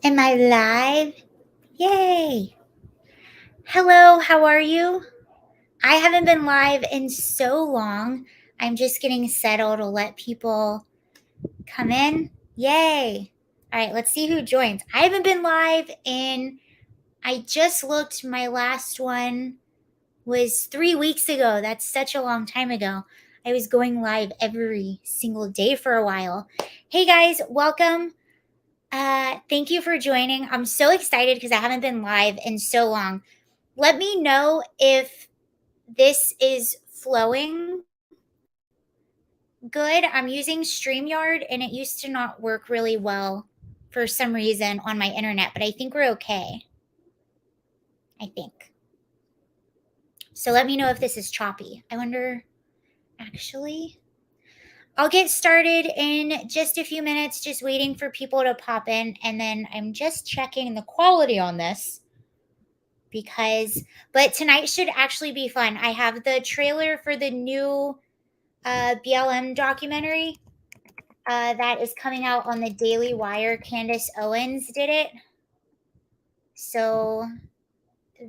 Am I live? Yay! Hello, how are you? I haven't been live in so long. I'm just getting settled to let people come in. Yay! All right, let's see who joins. I haven't been live I just looked, my last one was 3 weeks ago. That's such a long time ago. I was going live every single day for a while. Hey guys, welcome. Thank you for joining. I'm so excited because I haven't been live in so long. Let me know if this is flowing good. I'm using StreamYard and it used to not work really well for some reason on my internet, but I think we're okay. I think. So let me know if this is choppy. I wonder, actually. I'll get started in just a few minutes, just waiting for people to pop in. And then I'm just checking the quality on this but tonight should actually be fun. I have the trailer for the new BLM documentary that is coming out on the Daily Wire. Candace Owens did it. So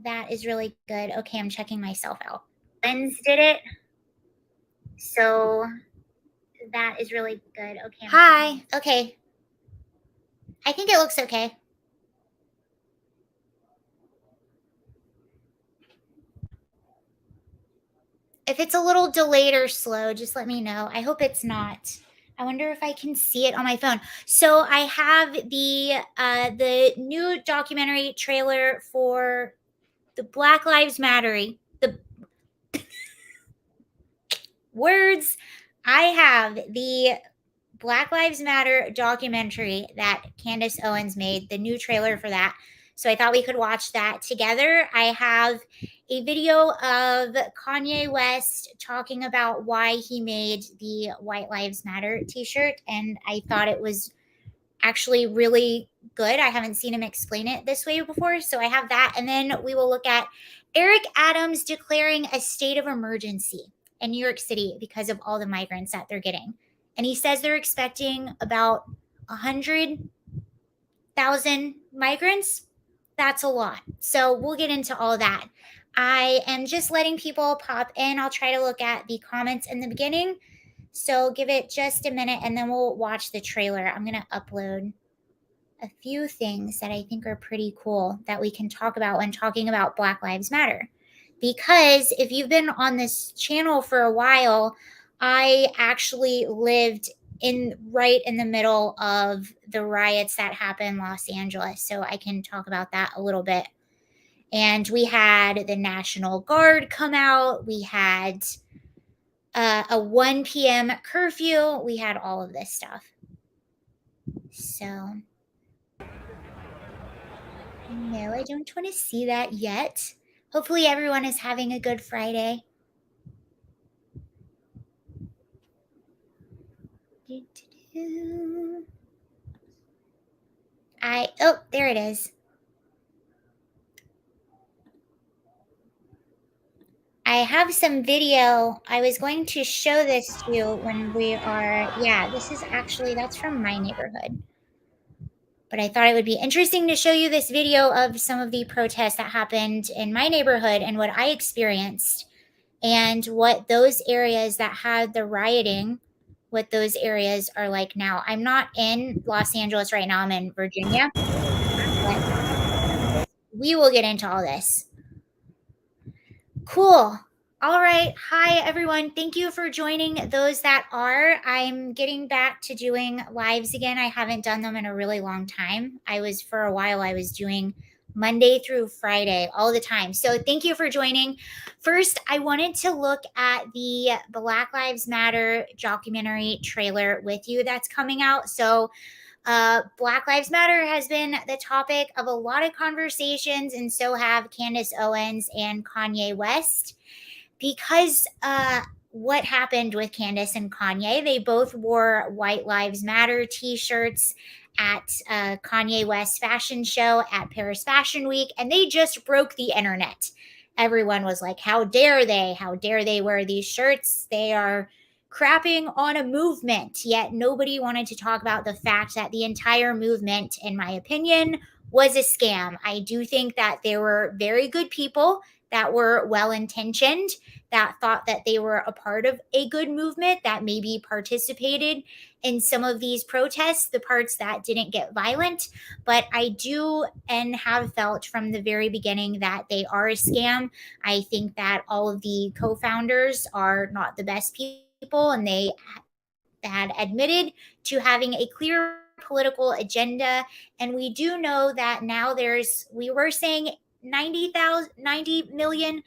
that is really good. Okay, I'm checking myself out. Owens did it. So that is really good. Okay. Hi. Okay. I think it looks okay. If it's a little delayed or slow, just let me know. I hope it's not. I wonder if I can see it on my phone. So I have the new documentary trailer for the Black Lives Matter. The words I have the Black Lives Matter documentary that Candace Owens made, the new trailer for that. So I thought we could watch that together. I have a video of Kanye West talking about why he made the White Lives Matter t shirt. And I thought it was actually really good. I haven't seen him explain it this way before. So I have that. And then we will look at Eric Adams declaring a state of emergency in New York City because of all the migrants that they're getting. And he says they're expecting about 100,000 migrants. That's a lot. So we'll get into all that. I am just letting people pop in. I'll try to look at the comments in the beginning. So give it just a minute and then we'll watch the trailer. I'm going to upload a few things that I think are pretty cool that we can talk about when talking about Black Lives Matter. Because if you've been on this channel for a while, I actually lived right in the middle of the riots that happened in Los Angeles. So I can talk about that a little bit. And we had the National Guard come out. We had a 1 p.m. curfew. We had all of this stuff. So no, I don't want to see that yet. Hopefully, everyone is having a good Friday. Oh, there it is. I have some video. I was going to show this to you when this is actually, that's from my neighborhood. But I thought it would be interesting to show you this video of some of the protests that happened in my neighborhood and what I experienced and what those areas that had the rioting, what those areas are like now. I'm not in Los Angeles right now. I'm in Virginia. But we will get into all this. Cool. All right. Hi, everyone. Thank you for joining those that are. I'm getting back to doing lives again. I haven't done them in a really long time. For a while, I was doing Monday through Friday all the time. So thank you for joining. First, I wanted to look at the Black Lives Matter documentary trailer with you that's coming out. So Black Lives Matter has been the topic of a lot of conversations, and so have Candace Owens and Kanye West. Because what happened with Candace and Kanye, they both wore White Lives Matter t-shirts at Kanye West fashion show at Paris Fashion Week, and they just broke the internet. Everyone was like, how dare they? How dare they wear these shirts? They are crapping on a movement, yet nobody wanted to talk about the fact that the entire movement, in my opinion, was a scam. I do think that there were very good people that were well intentioned, that thought that they were a part of a good movement, that maybe participated in some of these protests, the parts that didn't get violent. But I do and have felt from the very beginning that they are a scam. I think that all of the co founders are not the best people, and they had admitted to having a clear political agenda. And we do know that now we were saying 90 million.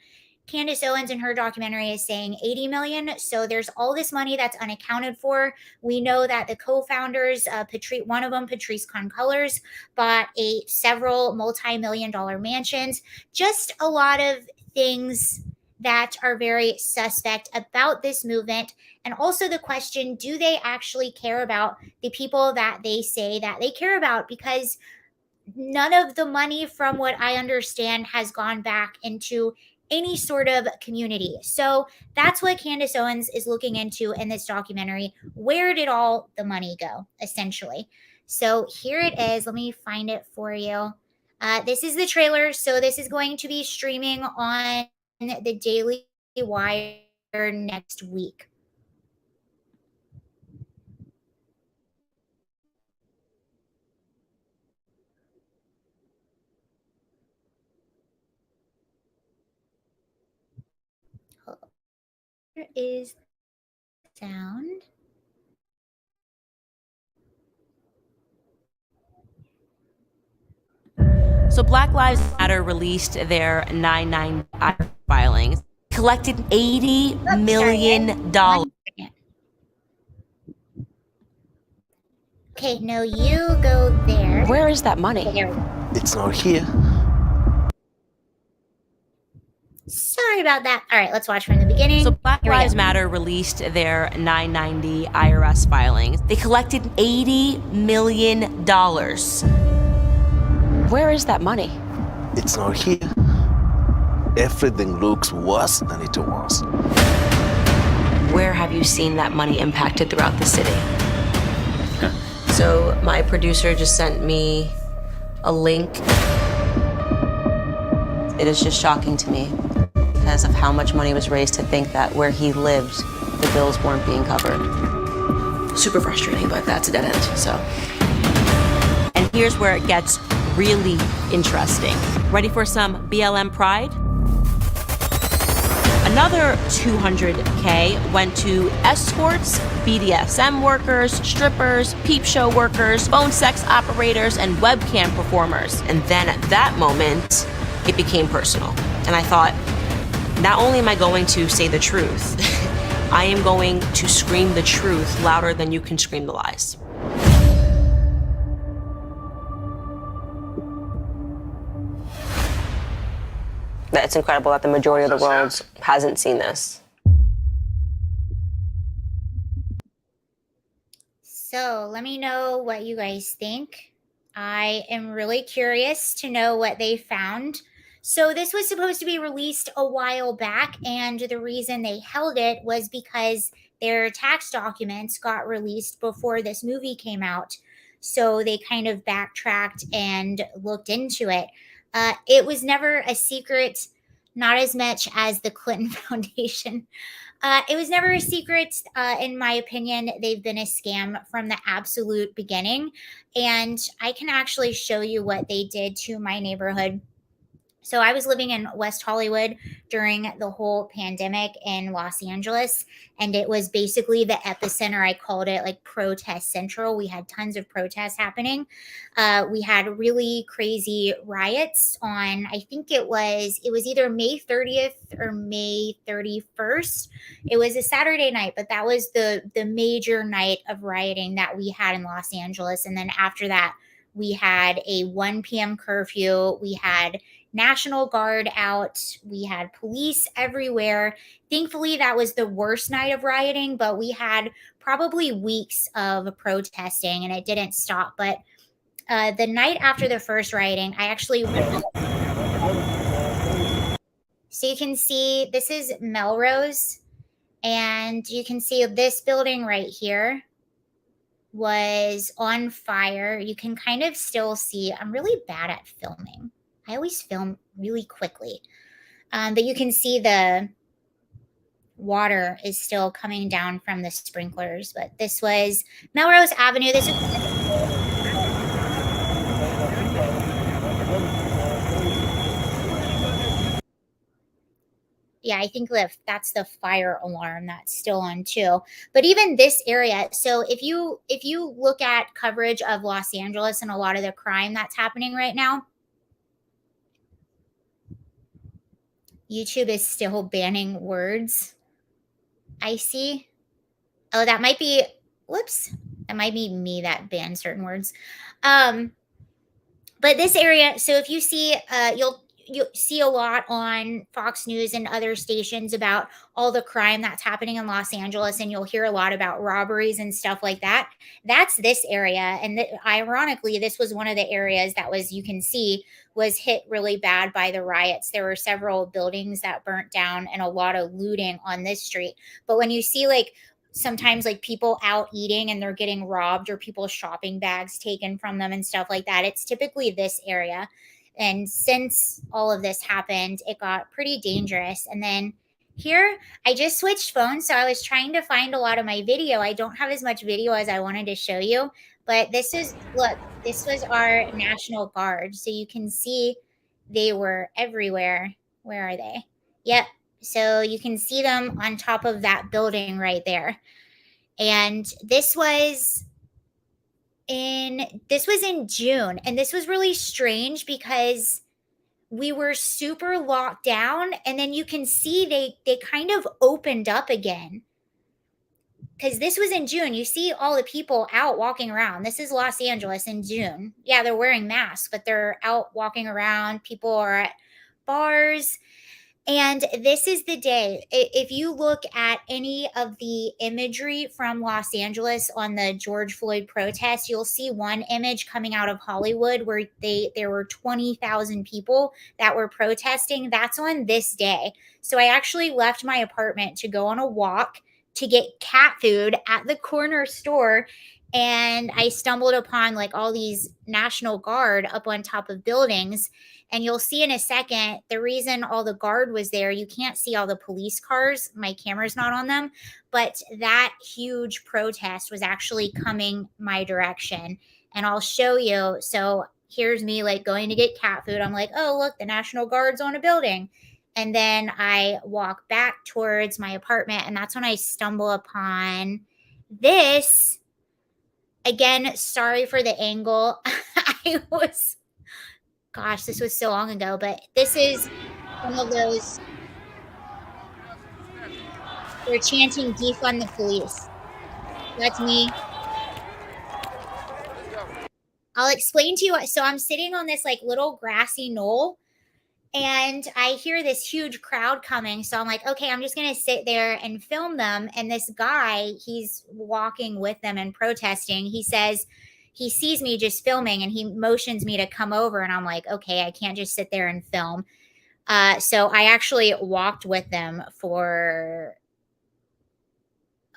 Candace Owens in her documentary is saying 80 million. So there's all this money that's unaccounted for. We know that the co-founders, one of them, Patrice Concolors, bought several multi-million dollar mansions. Just a lot of things that are very suspect about this movement. And also the question, do they actually care about the people that they say that they care about? Because none of the money, from what I understand, has gone back into any sort of community. So that's what Candace Owens is looking into in this documentary. Where did all the money go, essentially? So here it is. Let me find it for you. This is the trailer. So this is going to be streaming on the Daily Wire next week. Here is sound. So Black Lives Matter released their 990 filings, collected $80 million. Okay, no, you go there. Where is that money? It's not here. Sorry about that. All right, let's watch from the beginning. So Black Lives Matter released their 990 IRS filings. They collected $80 million. Where is that money? It's not here. Everything looks worse than it was. Where have you seen that money impacted throughout the city? So my producer just sent me a link. It is just shocking to me because of how much money was raised to think that where he lived, the bills weren't being covered. Super frustrating, but that's a dead end, so. And here's where it gets really interesting. Ready for some BLM pride? Another $200K went to escorts, BDSM workers, strippers, peep show workers, phone sex operators, and webcam performers. And then at that moment, it became personal. And I thought, not only am I going to say the truth, I am going to scream the truth louder than you can scream the lies. It's incredible that the majority of the world hasn't seen this. So let me know what you guys think. I am really curious to know what they found. So this was supposed to be released a while back, and the reason they held it was because their tax documents got released before this movie came out. So they kind of backtracked and looked into it. It was never a secret, not as much as the Clinton Foundation. It was never a secret. In my opinion, they've been a scam from the absolute beginning. And I can actually show you what they did to my neighborhood. So I was living in West Hollywood during the whole pandemic in Los Angeles, and it was basically the epicenter. I called it like protest central. We had tons of protests happening. We had really crazy riots on, I think it was either May 30th or May 31st. It was a Saturday night, but that was the major night of rioting that we had in Los Angeles. And then after that, we had a 1 p.m. curfew. We had National Guard out. We had police everywhere. Thankfully, that was the worst night of rioting, but we had probably weeks of protesting and it didn't stop. But the night after the first rioting, I actually... So you can see this is Melrose, And you can see this building right here was on fire. You can kind of still see, I'm really bad at filming. I always film really quickly. But you can see the water is still coming down from the sprinklers. But this was Melrose Avenue. This is yeah, I think that's the fire alarm that's still on too. But even this area, so if you look at coverage of Los Angeles and a lot of the crime that's happening right now, YouTube is still banning words. I see. Oh, that might be whoops. That might be me that banned certain words. But this area, so if you see you'll see a lot on Fox News and other stations about all the crime that's happening in Los Angeles, and you'll hear a lot about robberies and stuff like that. That's this area, and ironically, this was one of the areas that was, you can see, was hit really bad by the riots. There were several buildings that burnt down and a lot of looting on this street. But when you see like sometimes like people out eating and they're getting robbed, or people's shopping bags taken from them and stuff like that, it's typically this area. And since all of this happened, it got pretty dangerous. And then here, I just switched phones. So I was trying to find a lot of my video. I don't have as much video as I wanted to show you. But this is, look, this was our National Guard. So you can see they were everywhere. Where are they? Yep. So you can see them on top of that building right there. And this was in June, and this was really strange because we were super locked down, and then you can see they kind of opened up again. Because this was in June. You see all the people out walking around. This is Los Angeles in June. Yeah, they're wearing masks, but they're out walking around. People are at bars. And this is the day. If you look at any of the imagery from Los Angeles on the George Floyd protest, you'll see one image coming out of Hollywood where there were 20,000 people that were protesting. That's on this day. So I actually left my apartment to go on a walk to get cat food at the corner store, and I stumbled upon like all these National Guard up on top of buildings. And you'll see in a second, the reason all the guard was there, you can't see all the police cars. My camera's not on them, but that huge protest was actually coming my direction. And I'll show you. So here's me like going to get cat food. I'm like, oh, look, the National Guard's on a building. And then I walk back towards my apartment, and that's when I stumble upon this. Again, sorry for the angle. Gosh, this was so long ago, but this is one of those. They're chanting defund the police. That's me. I'll explain to you. So I'm sitting on this like little grassy knoll, and I hear this huge crowd coming. So I'm like, okay, I'm just going to sit there and film them. And this guy, he's walking with them and protesting. He says, he sees me just filming and he motions me to come over. And I'm like, okay, I can't just sit there and film. So I actually walked with them for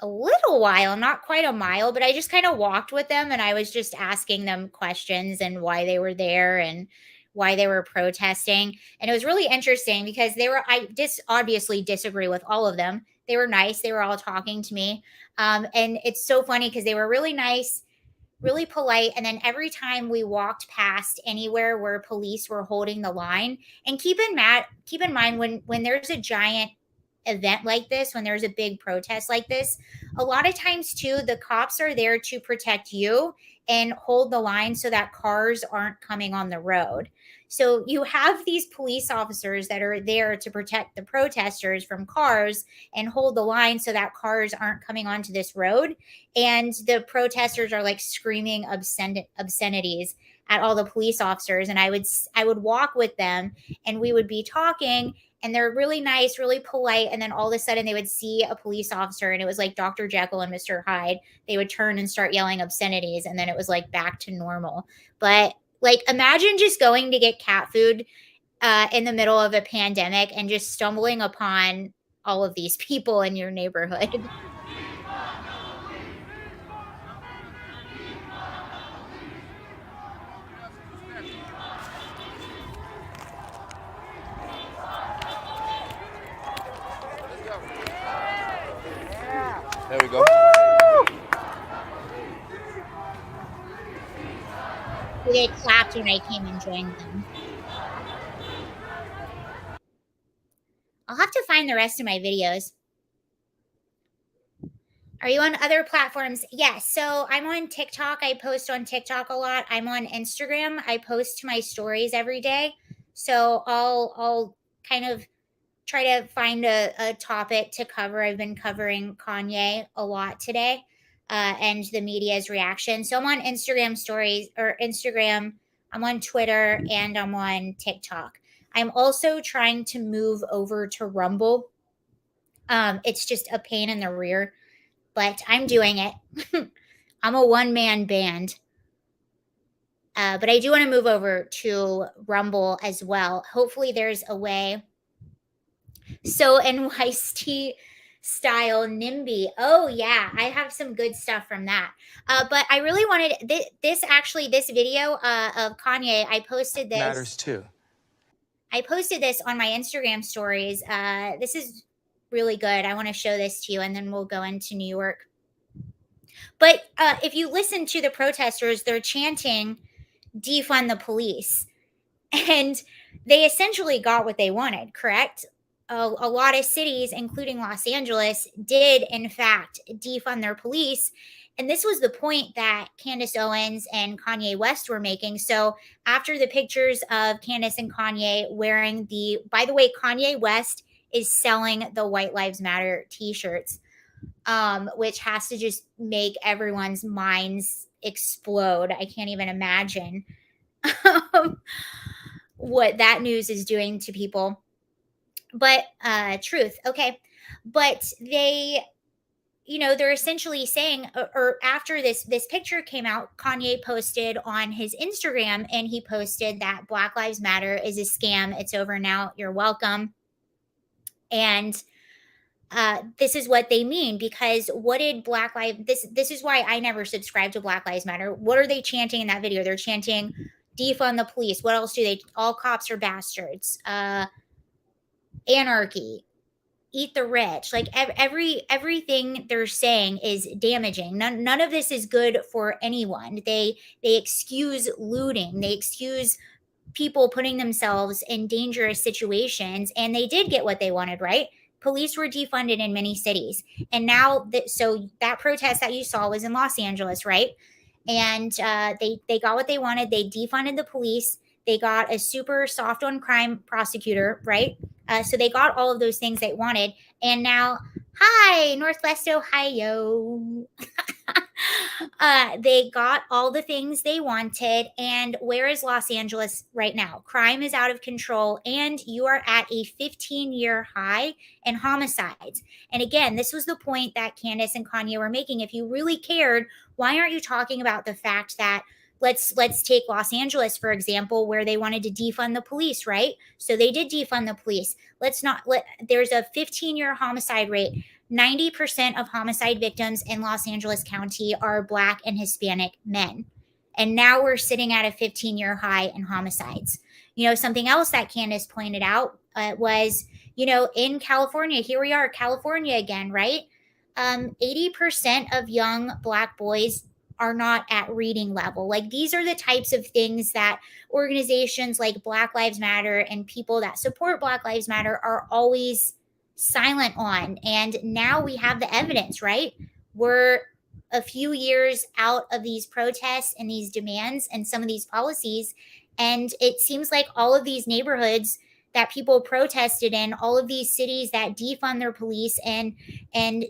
a little while, not quite a mile, but I just kind of walked with them, and I was just asking them questions and why they were there and why they were protesting. And it was really interesting because I obviously disagree with all of them. They were nice. They were all talking to me. And it's so funny because they were really nice, really polite. And then every time we walked past anywhere where police were holding the line, and keep in mind when there's a giant event like this, when there's a big protest like this, a lot of times too, the cops are there to protect you and hold the line so that cars aren't coming on the road. So you have these police officers that are there to protect the protesters from cars and hold the line so that cars aren't coming onto this road. And the protesters are like screaming obscenities at all the police officers. And I would walk with them, and we would be talking, and they're really nice, really polite. And then all of a sudden they would see a police officer, and it was like Dr. Jekyll and Mr. Hyde. They would turn and start yelling obscenities, and then it was like back to normal. But like, imagine just going to get cat food in the middle of a pandemic and just stumbling upon all of these people in your neighborhood. There we go. They clapped when I came and joined them. I'll have to find the rest of my videos. Are you on other platforms? Yes. So I'm on TikTok. I post on TikTok a lot. I'm on Instagram. I post to my stories every day. So I'll kind of try to find a topic to cover. I've been covering Kanye a lot today, and the media's reaction. So I'm on Instagram stories or Instagram. I'm on Twitter and I'm on TikTok. I'm also trying to move over to Rumble. It's just a pain in the rear, but I'm doing it. I'm a one man band. But I do want to move over to Rumble as well. Hopefully, there's a way. So, NYC style NIMBY. Oh, yeah. I have some good stuff from that. But I really wanted this video of Kanye. I posted this. Matters too. I posted this on my Instagram stories. This is really good. I want to show this to you, and then we'll go into New York. But if you listen to the protesters, they're chanting, defund the police. And they essentially got what they wanted, correct? A lot of cities, including Los Angeles, did in fact defund their police. And this was the point that Candace Owens and Kanye West were making. So after the pictures of Candace and Kanye wearing by the way, Kanye West is selling the White Lives Matter t-shirts, which has to just make everyone's minds explode. I can't even imagine what that news is doing to people. But truth, okay. But they're essentially saying, or after this picture came out, Kanye posted on his Instagram, and he posted that Black Lives Matter is a scam. It's over now. You're welcome. And this is what they mean, because what did Black Lives, this is why I never subscribe to Black Lives Matter. What are they chanting in that video? They're chanting defund the police. What else do they? All cops are bastards. Anarchy, eat the rich. Like everything they're saying is damaging. None of this is good for anyone. They excuse looting. They excuse people putting themselves in dangerous situations, and they did get what they wanted, right? Police were defunded in many cities, and now so that protest that you saw was in Los Angeles, right? And they got what they wanted. They defunded the police. They got a super soft on crime prosecutor, right? So they got all of those things they wanted. And now, hi, Northwest Ohio. They got all the things they wanted. And where is Los Angeles right now? Crime is out of control, and you are at a 15-year high in homicides. And again, this was the point that Candace and Kanye were making. If you really cared, why aren't you talking about the fact that let's take Los Angeles, for example, where they wanted to defund the police, right? So they did defund the police. There's a 15-year homicide rate. 90% of homicide victims in Los Angeles County are Black and Hispanic men. And now we're sitting at a 15-year high in homicides. Something else that Candace pointed out was, in California, here we are, California again, right? 80% of young Black boys are not at reading level. Like, these are the types of things that organizations like Black Lives Matter and people that support Black Lives Matter are always silent on. And now we have the evidence, right? We're a few years out of these protests and these demands and some of these policies. And it seems like all of these neighborhoods that people protested in, all of these cities that defund their police and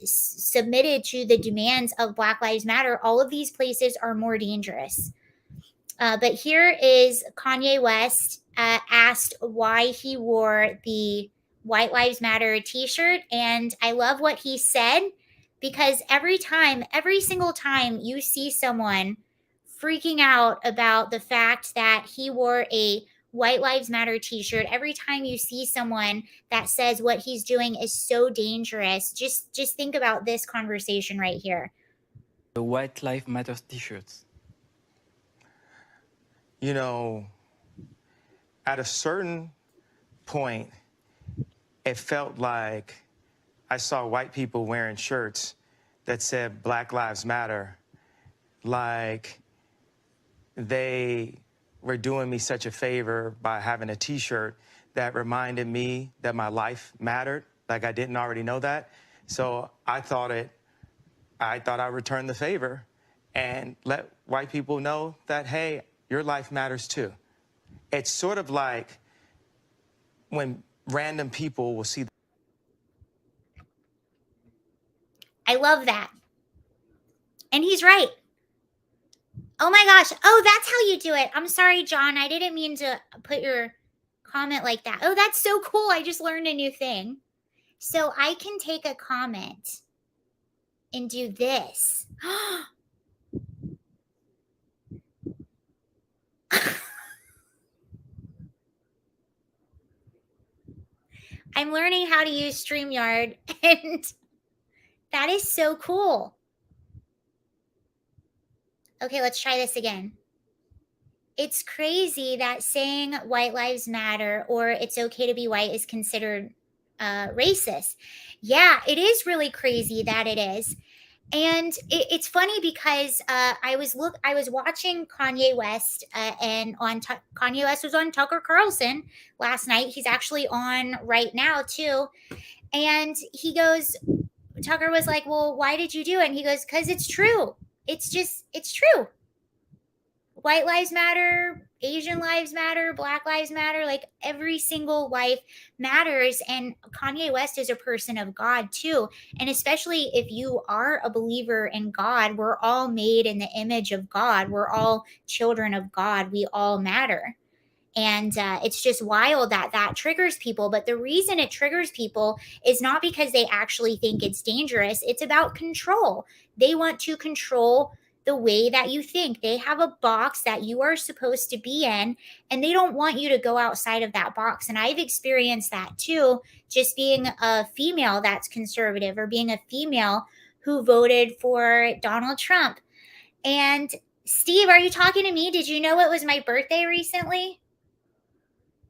submitted to the demands of Black Lives Matter, all of these places are more dangerous. But here is Kanye West asked why he wore the White Lives Matter t-shirt. And I love what he said, because every single time you see someone freaking out about the fact that he wore a White Lives Matter t-shirt, every time you see someone that says what he's doing is so dangerous, just think about this conversation right here. The White Lives Matter t-shirts. You know, at a certain point, it felt like I saw white people wearing shirts that said Black Lives Matter, like they were doing me such a favor by having a t-shirt that reminded me that my life mattered, like I didn't already know that. So I thought I'd return the favor and let white people know that, hey, your life matters too. It's sort of like when random people will see. I love that. And he's right. Oh my gosh. Oh, that's how you do it. I'm sorry, John. I didn't mean to put your comment like that. Oh, that's so cool. I just learned a new thing. So I can take a comment and do this. I'm learning how to use StreamYard, and that is so cool. Okay, let's try this again. It's crazy that saying white lives matter or it's okay to be white is considered racist. Yeah, it is really crazy that it is. And it's funny because I was watching Kanye West and Kanye West was on Tucker Carlson last night. He's actually on right now too. And Tucker was like, well, why did you do it? And he goes, because it's true. It's true. White lives matter, Asian lives matter, Black lives matter, like every single life matters. And Kanye West is a person of God too. And especially if you are a believer in God, we're all made in the image of God. We're all children of God. We all matter. And it's just wild that triggers people. But the reason it triggers people is not because they actually think it's dangerous. It's about control. They want to control the way that you think. They have a box that you are supposed to be in, and they don't want you to go outside of that box. And I've experienced that too, just being a female that's conservative or being a female who voted for Donald Trump. And Steve, are you talking to me? Did you know it was my birthday recently?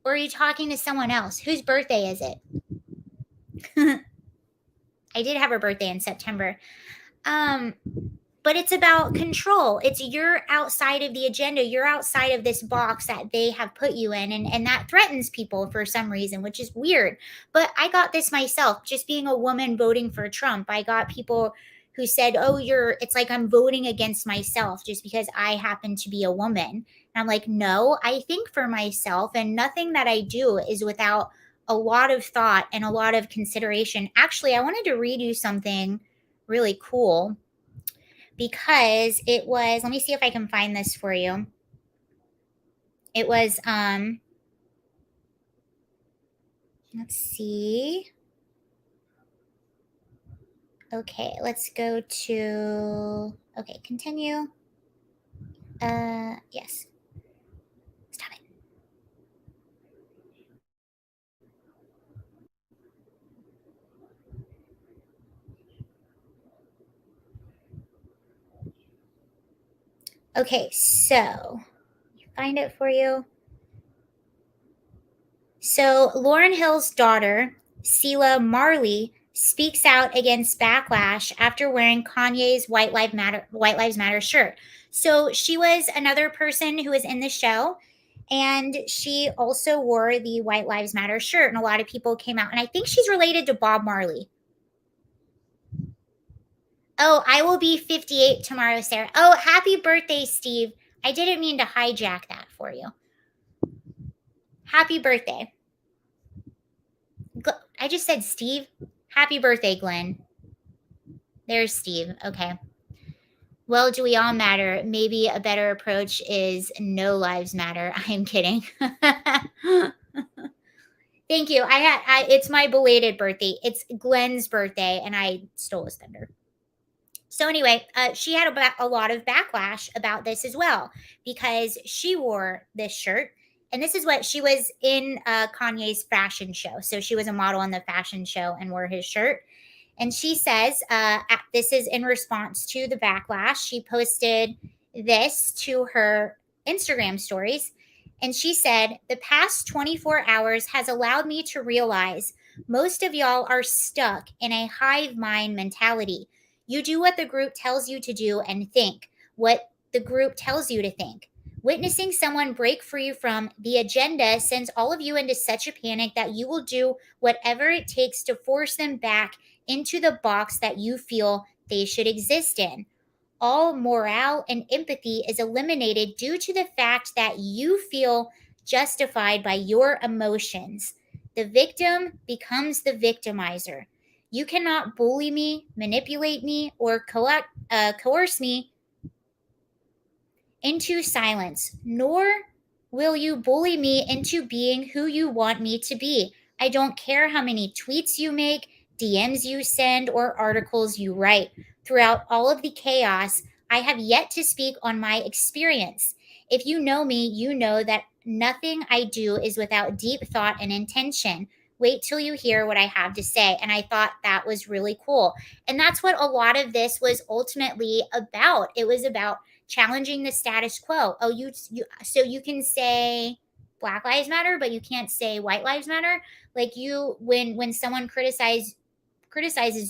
Or are you talking to someone else? Whose birthday is it? I did have a birthday in September. But it's about control. It's you're outside of the agenda. You're outside of this box that they have put you in. And that threatens people for some reason, which is weird. But I got this myself, just being a woman voting for Trump. I got people who said, oh, it's like I'm voting against myself just because I happen to be a woman. And I'm like, no, I think for myself, and nothing that I do is without a lot of thought and a lot of consideration. Actually, I wanted to read you something really cool because it was, let me see if I can find this for you. It was, let's see. Okay, let's go to, okay, continue. Yes. Stop it. Okay, so find it for you. So Lauryn Hill's daughter, Selah Marley, speaks out against backlash after wearing Kanye's White Lives Matter shirt. So she was another person who was in the show, and she also wore the White Lives Matter shirt, and a lot of people came out. And I think she's related to Bob Marley. Oh, I will be 58 tomorrow, Sarah. Oh, happy birthday, Steve. I didn't mean to hijack that for you. Happy birthday. I just said Steve. Happy birthday, Glenn. There's Steve. Okay. Well, do we all matter? Maybe a better approach is no lives matter. I'm kidding. Thank you. It's my belated birthday. It's Glenn's birthday, and I stole his thunder. So anyway, she had a lot of backlash about this as well because she wore this shirt And this is what she was in Kanye's fashion show. So she was a model on the fashion show and wore his shirt. And she says, this is in response to the backlash. She posted this to her Instagram stories. And she said, the past 24 hours has allowed me to realize most of y'all are stuck in a hive mind mentality. You do what the group tells you to do and think what the group tells you to think. Witnessing someone break free from the agenda sends all of you into such a panic that you will do whatever it takes to force them back into the box that you feel they should exist in. All morale and empathy is eliminated due to the fact that you feel justified by your emotions. The victim becomes the victimizer. You cannot bully me, manipulate me, or coerce me into silence, nor will you bully me into being who you want me to be. I don't care how many tweets you make, DMs you send, or articles you write. Throughout all of the chaos, I have yet to speak on my experience. If you know me, you know that nothing I do is without deep thought and intention. Wait till you hear what I have to say. And I thought that was really cool. And that's what a lot of this was ultimately about. It was about challenging the status quo. Oh, so you can say Black Lives Matter, but you can't say White Lives Matter. Like when someone criticizes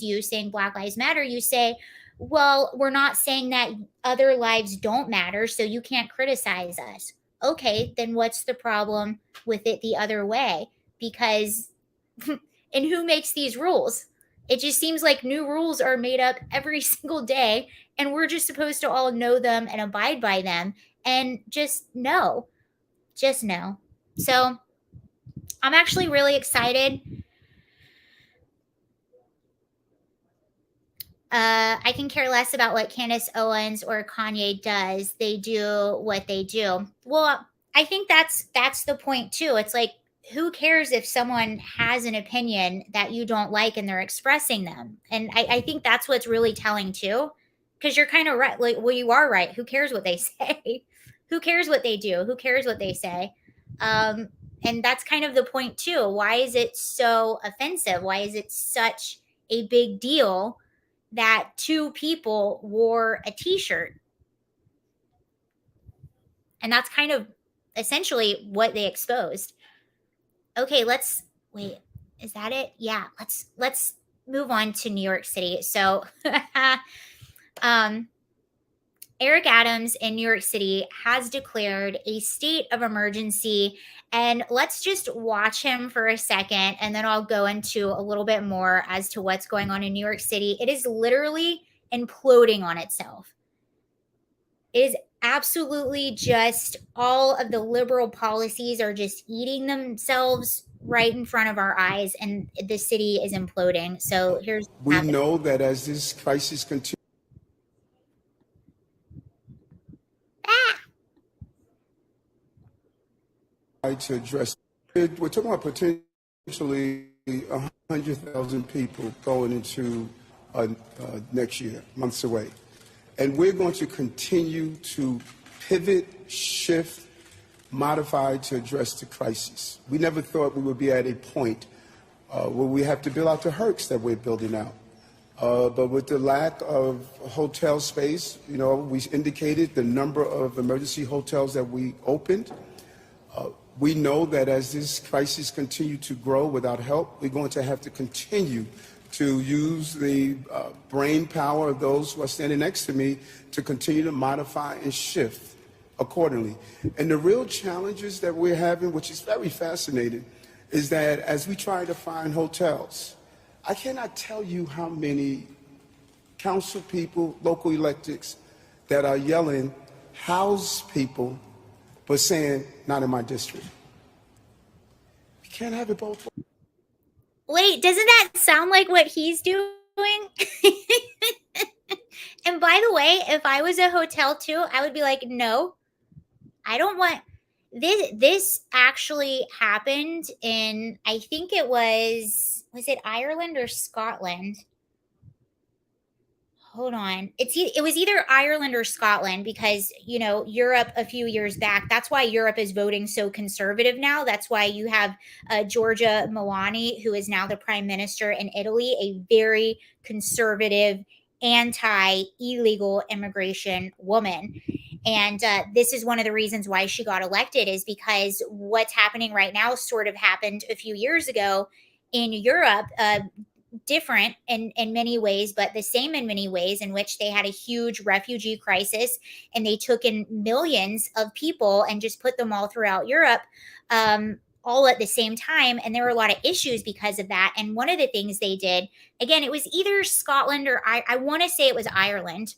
you saying Black Lives Matter, you say, well, we're not saying that other lives don't matter, so you can't criticize us. Okay, then what's the problem with it the other way? Because and who makes these rules? It just seems like new rules are made up every single day, and we're just supposed to all know them and abide by them and just know. So I'm actually really excited. I can care less about what Candace Owens or Kanye does. They do what they do. Well, I think that's the point too. It's like, who cares if someone has an opinion that you don't like and they're expressing them? And I think that's what's really telling too. Because you're kind of right. Like, well, you are right. Who cares what they say? Who cares what they do? Who cares what they say? And that's kind of the point too. Why is it so offensive? Why is it such a big deal that two people wore a t-shirt? And that's kind of essentially what they exposed. Okay, let's wait. Is that it? Yeah, let's move on to New York City. So Eric Adams in New York City has declared a state of emergency. And let's just watch him for a second, and then I'll go into a little bit more as to what's going on in New York City. It is literally imploding on itself. It is absolutely just all of the liberal policies are just eating themselves right in front of our eyes, and the city is imploding. So here's we know that as this crisis continues to address, we're talking about potentially 100,000 people going into next year, months away. And we're going to continue to pivot, shift, modify to address the crisis. We never thought we would be at a point where we have to build out the hercs that we're building out. But with the lack of hotel space, you know, we indicated the number of emergency hotels that we opened. We know that as this crisis continues to grow without help, we're going to have to continue to use the brain power of those who are standing next to me to continue to modify and shift accordingly. And the real challenges that we're having, which is very fascinating, is that as we try to find hotels, I cannot tell you how many council people, local electeds that are yelling, house people, but saying, not in my district. You can't have it both ways. Wait, doesn't that sound like what he's doing? And by the way, if I was a hotel too, I would be like, no, I don't want this. This actually happened in, I think it was it Ireland or Scotland? hold on. It was either Ireland or Scotland because, you know, Europe a few years back, that's why Europe is voting so conservative now. That's why you have Giorgia Meloni, who is now the prime minister in Italy, a very conservative, anti-illegal immigration woman. And this is one of the reasons why she got elected, is because what's happening right now sort of happened a few years ago in Europe. Different in many ways, but the same in many ways, in which they had a huge refugee crisis and they took in millions of people and just put them all throughout Europe, all at the same time. And there were a lot of issues because of that. And one of the things they did, again, it was either Scotland or I want to say it was Ireland.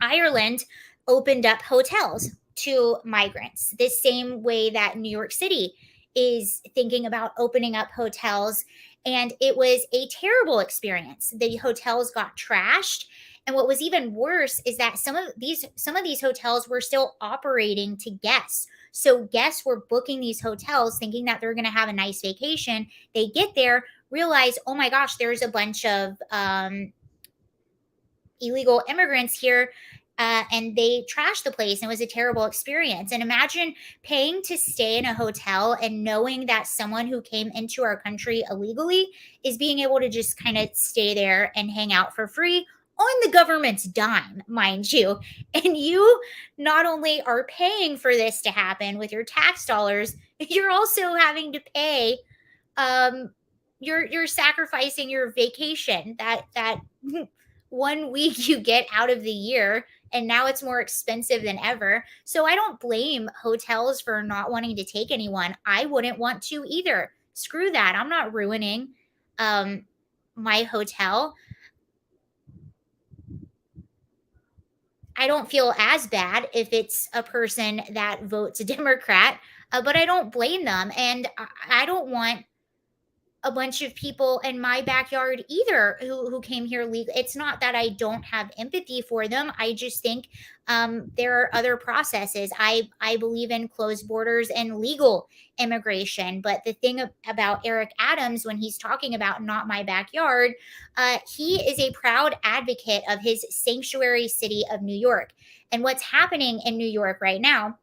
Ireland opened up hotels to migrants, the same way that New York City is thinking about opening up hotels. And it was a terrible experience. The hotels got trashed. And what was even worse is that some of these hotels were still operating to guests. So guests were booking these hotels thinking that they're going to have a nice vacation. They get there, realize, oh my gosh, there's a bunch of illegal immigrants here, and they trashed the place, and it was a terrible experience. And imagine paying to stay in a hotel and knowing that someone who came into our country illegally is being able to just kind of stay there and hang out for free on the government's dime, mind you. And you not only are paying for this to happen with your tax dollars, you're also having to pay, you're sacrificing your vacation, that 1 week you get out of the year, and now it's more expensive than ever. So I don't blame hotels for not wanting to take anyone. I wouldn't want to either. Screw that. I'm not ruining my hotel. I don't feel as bad if it's a person that votes Democrat, but I don't blame them. And I don't want a bunch of people in my backyard either who came here legal. It's not that I don't have empathy for them. I just think there are other processes. I believe in closed borders and legal immigration. But the thing about Eric Adams, when he's talking about not my backyard, he is a proud advocate of his sanctuary city of New York. And what's happening in New York right now,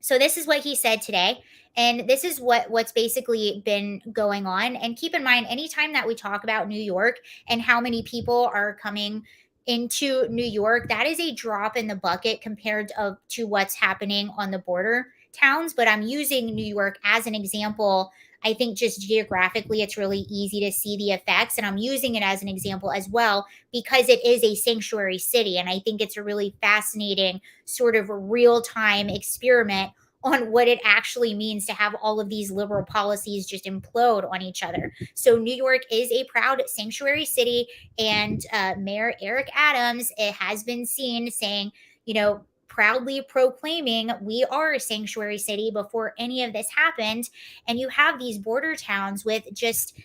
so this is what he said today. And this is what's basically been going on. And keep in mind, anytime that we talk about New York and how many people are coming into New York, that is a drop in the bucket compared to what's happening on the border towns. But I'm using New York as an example. I think just geographically, it's really easy to see the effects. And I'm using it as an example as well because it is a sanctuary city. And I think it's a really fascinating sort of real-time experiment on what it actually means to have all of these liberal policies just implode on each other. So New York is a proud sanctuary city, and Mayor Eric Adams, it has been seen saying, you know, proudly proclaiming we are a sanctuary city before any of this happened. And you have these border towns with just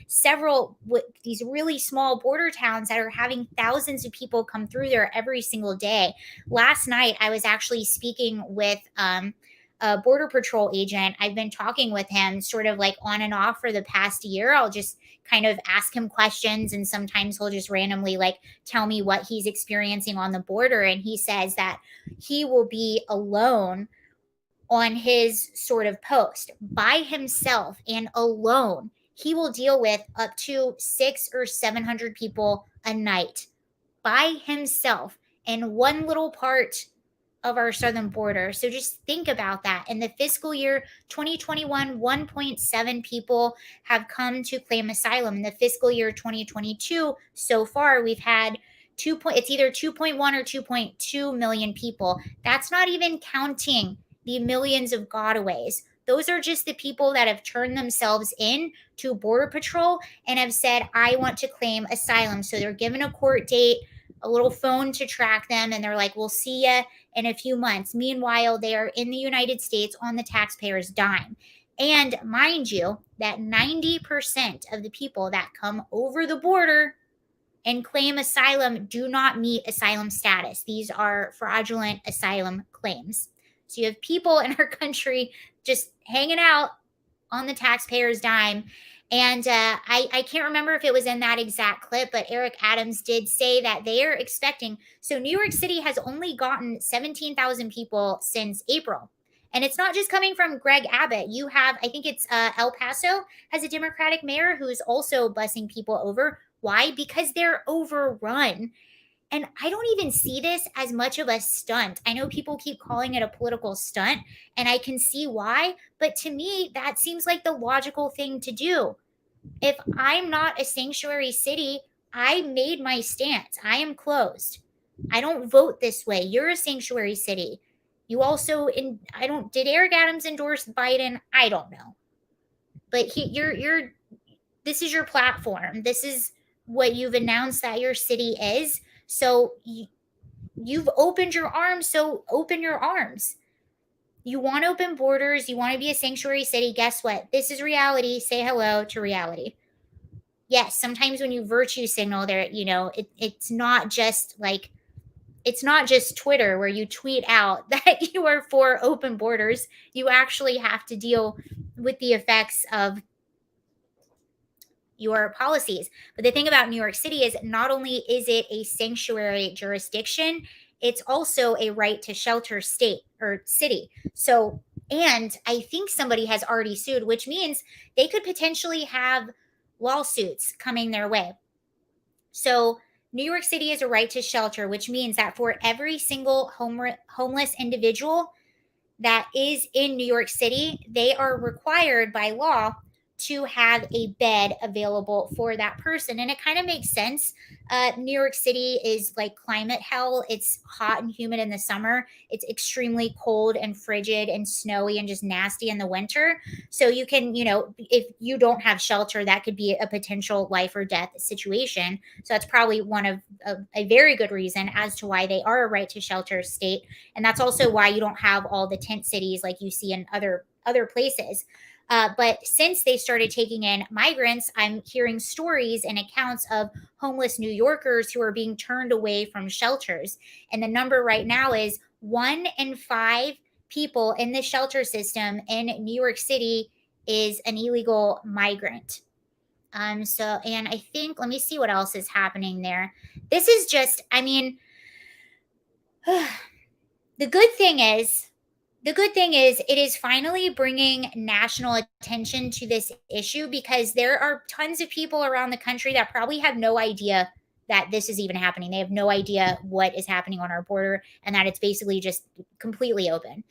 these really small border towns that are having thousands of people come through there every single day. Last night, I was actually speaking with a border patrol agent. I've been talking with him sort of like on and off for the past year. I'll just kind of ask him questions, and sometimes he'll just randomly like tell me what he's experiencing on the border. And he says that he will be alone on his sort of post by himself and alone. He will deal with up to 600 or 700 people a night by himself in one little part of our southern border. So just think about that. In the fiscal year 2021, 1.7 people have come to claim asylum. In the fiscal year 2022, so far we've had it's either 2.1 or 2.2 million people. That's not even counting the millions of gotaways. Those are just the people that have turned themselves in to Border Patrol and have said, I want to claim asylum. So they're given a court date, a little phone to track them, and they're like, we'll see you in a few months. Meanwhile, they are in the United States on the taxpayer's dime. And mind you, that 90% of the people that come over the border and claim asylum do not meet asylum status. These are fraudulent asylum claims. So you have people in our country just hanging out on the taxpayer's dime. And I can't remember if it was in that exact clip, but Eric Adams did say that they are expecting. So New York City has only gotten 17,000 people since April. And it's not just coming from Greg Abbott. You have, I think it's El Paso has a Democratic mayor who's also busing people over. Why? Because they're overrun. And I don't even see this as much of a stunt. I know people keep calling it a political stunt, and I can see why. But to me, that seems like the logical thing to do. If I'm not a sanctuary city, I made my stance. I am closed. I don't vote this way. You're a sanctuary city. You also did Eric Adams endorse Biden? I don't know. But this is your platform. This is what you've announced that your city is. So you've opened your arms, so open your arms. You want open borders. You want to be a sanctuary city. Guess what? This is reality. Say hello to reality. Yes, sometimes when you virtue signal there, it's not just Twitter where you tweet out that you are for open borders. You actually have to deal with the effects of your policies. But the thing about New York City is not only is it a sanctuary jurisdiction, it's also a right to shelter state or city. So, and I think somebody has already sued, which means they could potentially have lawsuits coming their way. So, New York City is a right to shelter, which means that for every single homeless individual that is in New York City, they are required by law to have a bed available for that person. And it kind of makes sense. New York City is like climate hell. It's hot and humid in the summer. It's extremely cold and frigid and snowy and just nasty in the winter. So you can, if you don't have shelter, that could be a potential life or death situation. So that's probably one of a very good reason as to why they are a right to shelter state. And that's also why you don't have all the tent cities like you see in other places. But since they started taking in migrants, I'm hearing stories and accounts of homeless New Yorkers who are being turned away from shelters. And the number right now is 1 in 5 people in the shelter system in New York City is an illegal migrant. And I think, let me see what else is happening there. This is just, the good thing is it is finally bringing national attention to this issue because there are tons of people around the country that probably have no idea that this is even happening. They have no idea what is happening on our border and that it's basically just completely open.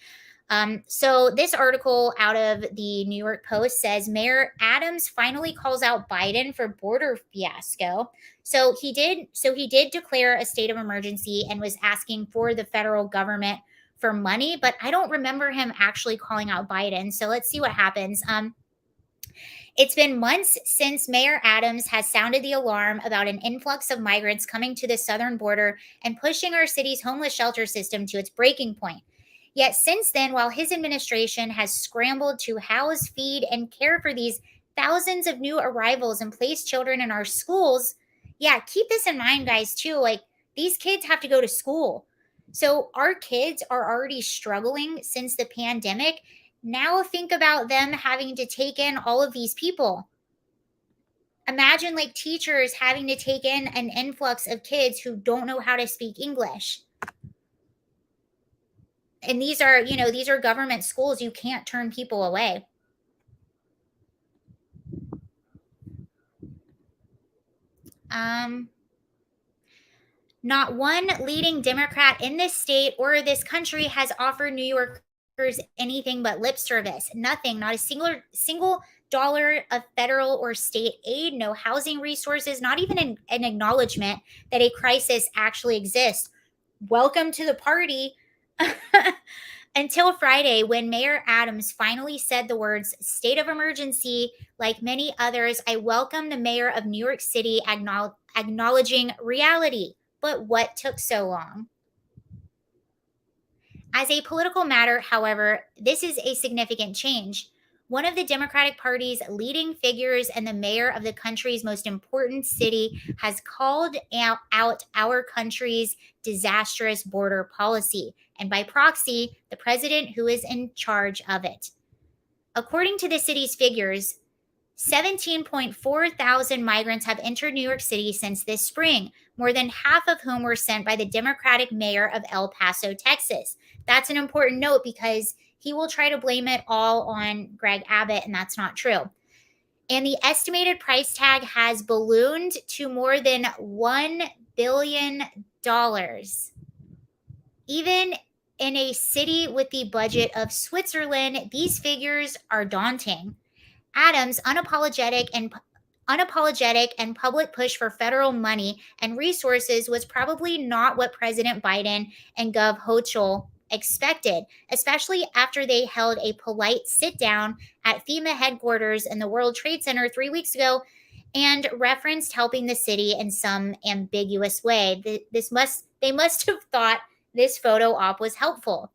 So this article out of the New York Post says Mayor Adams finally calls out Biden for border fiasco. So he did declare a state of emergency and was asking for the federal government for money, but I don't remember him actually calling out Biden. So let's see what happens. It's been months since Mayor Adams has sounded the alarm about an influx of migrants coming to the southern border and pushing our city's homeless shelter system to its breaking point. Yet since then, while his administration has scrambled to house, feed, and care for these thousands of new arrivals and place children in our schools, keep this in mind, guys, too. Like, these kids have to go to school. So our kids are already struggling since the pandemic. Now think about them having to take in all of these people. Imagine like teachers having to take in an influx of kids who don't know how to speak English. And these are government schools. You can't turn people away. Not one leading Democrat in this state or this country has offered New Yorkers anything but lip service. Nothing, not a single dollar of federal or state aid, no housing resources, not even an acknowledgement that a crisis actually exists. Welcome to the party. Until Friday, when Mayor Adams finally said the words state of emergency. Like many others, I welcome the mayor of New York City acknowledging reality. But what took so long? As a political matter, however, this is a significant change. One of the Democratic Party's leading figures and the mayor of the country's most important city has called out our country's disastrous border policy, and by proxy, the president who is in charge of it. According to the city's figures, 17.4 thousand migrants have entered New York City since this spring, more than half of whom were sent by the Democratic mayor of El Paso, Texas. That's an important note because he will try to blame it all on Greg Abbott, and that's not true. And the estimated price tag has ballooned to more than $1 billion. Even in a city with the budget of Switzerland, these figures are daunting. Adams' unapologetic and public push for federal money and resources was probably not what President Biden and Gov. Hochul expected, especially after they held a polite sit down at FEMA headquarters in the World Trade Center 3 weeks ago and referenced helping the city in some ambiguous way. They must have thought this photo op was helpful.